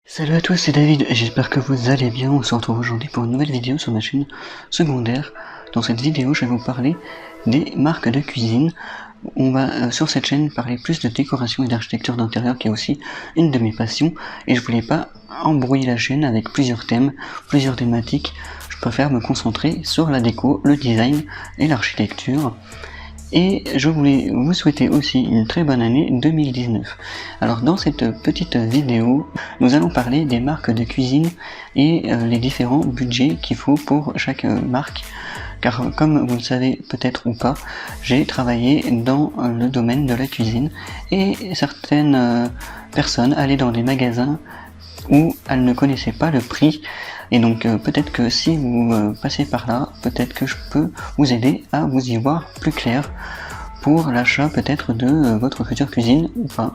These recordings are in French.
Salut à tous, c'est David, et j'espère que vous allez bien. On se retrouve aujourd'hui pour une nouvelle vidéo sur ma chaîne secondaire. Dans cette vidéo, je vais vous parler des marques de cuisine. On va sur cette chaîne parler plus de décoration et d'architecture d'intérieur, qui est aussi une de mes passions, et je voulais pas embrouiller la chaîne avec plusieurs thèmes, plusieurs thématiques. Je préfère me concentrer sur la déco, le design et l'architecture. Et je voulais vous souhaiter aussi une très bonne année 2019. Alors dans cette petite vidéo, nous allons parler des marques de cuisine et les différents budgets qu'il faut pour chaque marque. Car comme vous le savez peut-être ou pas, j'ai travaillé dans le domaine de la cuisine et certaines personnes allaient dans des magasins où elles ne connaissaient pas le prix. Et donc peut-être que si vous passez par là, peut-être que je peux vous aider à vous y voir plus clair pour l'achat peut-être de votre future cuisine ou pas.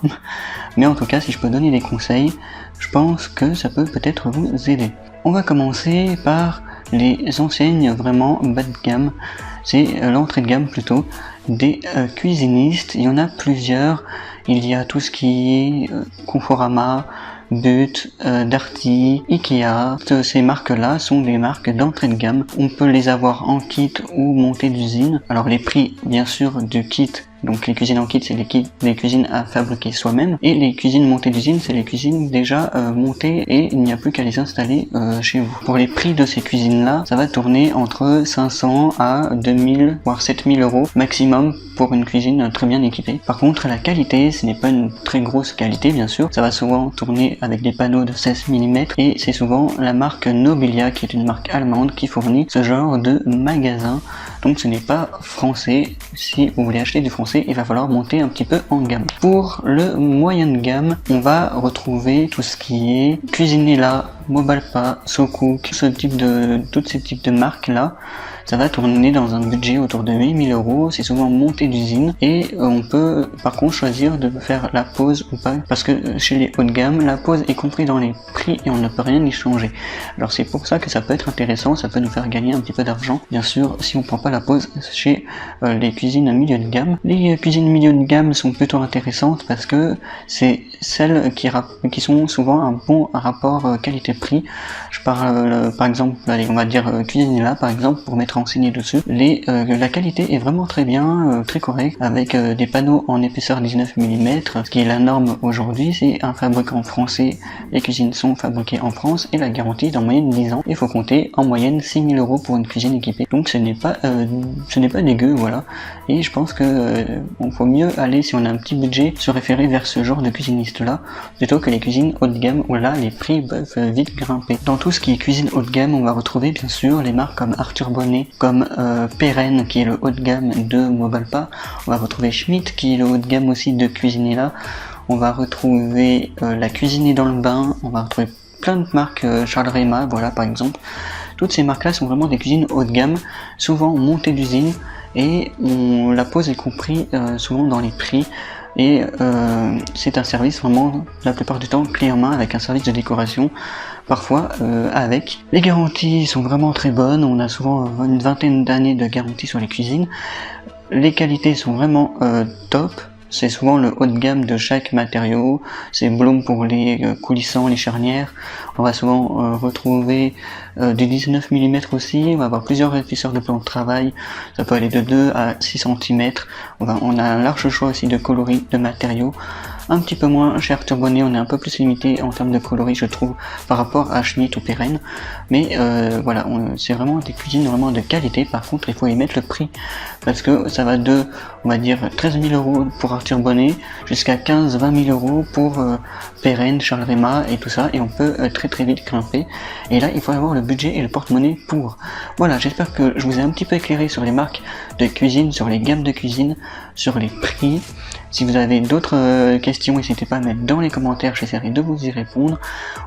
Mais en tout cas, si je peux donner des conseils, je pense que ça peut peut-être vous aider. On va commencer par les enseignes vraiment bas de gamme. C'est l'entrée de gamme plutôt des cuisinistes. Il y en a plusieurs. Il y a tout ce qui est Conforama, But, Darty, Ikea. Ces marques-là sont des marques d'entrée de gamme. On peut les avoir en kit ou montée d'usine. Alors les prix, bien sûr, du kit. Donc les cuisines en kit, c'est les cuisines à fabriquer soi-même. Et les cuisines montées d'usine, c'est les cuisines déjà montées et il n'y a plus qu'à les installer chez vous. Pour les prix de ces cuisines-là, ça va tourner entre 500 à 2000, voire 7000 euros maximum pour une cuisine très bien équipée. Par contre, la qualité, ce n'est pas une très grosse qualité, bien sûr. Ça va souvent tourner avec des panneaux de 16 mm et c'est souvent la marque Nobilia, qui est une marque allemande, qui fournit ce genre de magasin. Donc ce n'est pas français. Si vous voulez acheter du français, il va falloir monter un petit peu en gamme. Pour le moyen de gamme, on va retrouver tout ce qui est Cuisinella, Mobalpa, SoCook, tous ces types de marques là. Ça va tourner dans un budget autour de 8000 euros, c'est souvent monté d'usine et on peut par contre choisir de faire la pause ou pas, parce que chez les hauts de gamme, la pause est compris dans les prix et on ne peut rien y changer. Alors c'est pour ça que ça peut être intéressant, ça peut nous faire gagner un petit peu d'argent, bien sûr, si on prend pas la pause chez les cuisines à milieu de gamme. Les cuisines milieu de gamme sont plutôt intéressantes parce que c'est celles qui sont souvent un bon rapport qualité-prix. Je parle par exemple, allez, on va dire Cuisinella par exemple, pour mettre renseigné dessus. La qualité est vraiment très bien, très correcte, avec des panneaux en épaisseur 19 mm, ce qui est la norme aujourd'hui. C'est un fabricant français, les cuisines sont fabriquées en France et la garantie est en moyenne 10 ans. Il faut compter en moyenne 6000 euros pour une cuisine équipée. Donc ce n'est pas dégueu, voilà. Et je pense que on faut mieux aller, si on a un petit budget, se référer vers ce genre de cuisiniste là, plutôt que les cuisines haut de gamme où là les prix peuvent vite grimper. Dans tout ce qui est cuisine haut de gamme, on va retrouver bien sûr les marques comme Arthur Bonnet, comme Perren qui est le haut de gamme de Mobalpa. On va retrouver Schmitt qui est le haut de gamme aussi de Cuisinella. On va retrouver la Cuisiner dans le bain. On va retrouver plein de marques, Charles Rema, voilà par exemple. Toutes ces marques là sont vraiment des cuisines haut de gamme, souvent montées d'usine, et la pause est compris souvent dans les prix. Et c'est un service vraiment la plupart du temps clé en main, avec un service de décoration parfois avec. Les garanties sont vraiment très bonnes, on a souvent une vingtaine d'années de garantie sur les cuisines. Les qualités sont vraiment top. C'est souvent le haut de gamme de chaque matériau. C'est Blum pour les coulissants, les charnières. On va souvent retrouver du 19 mm aussi. On va avoir plusieurs épaisseurs de plan de travail. Ça peut aller de 2 à 6 cm. On a un large choix aussi de coloris, de matériaux. Un petit peu moins chez Arthur Bonnet, on est un peu plus limité en termes de coloris, je trouve, par rapport à Schmitt ou Perren. Mais voilà, c'est vraiment des cuisines vraiment de qualité. Par contre, il faut y mettre le prix, parce que ça va de, on va dire, 13 000 euros pour Arthur Bonnet jusqu'à 15-20 000 euros pour Perren, Charles Rema et tout ça, et on peut très très vite grimper. Et là, il faut avoir le budget et le porte-monnaie pour. Voilà, j'espère que je vous ai un petit peu éclairé sur les marques de cuisine, sur les gammes de cuisine, sur les prix. Si vous avez d'autres questions, n'hésitez pas à mettre dans les commentaires, j'essaierai de vous y répondre.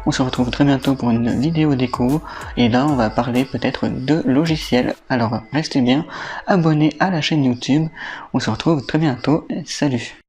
On se retrouve très bientôt pour une vidéo déco, et là on va parler peut-être de logiciels. Alors restez bien abonnés à la chaîne YouTube, on se retrouve très bientôt, salut!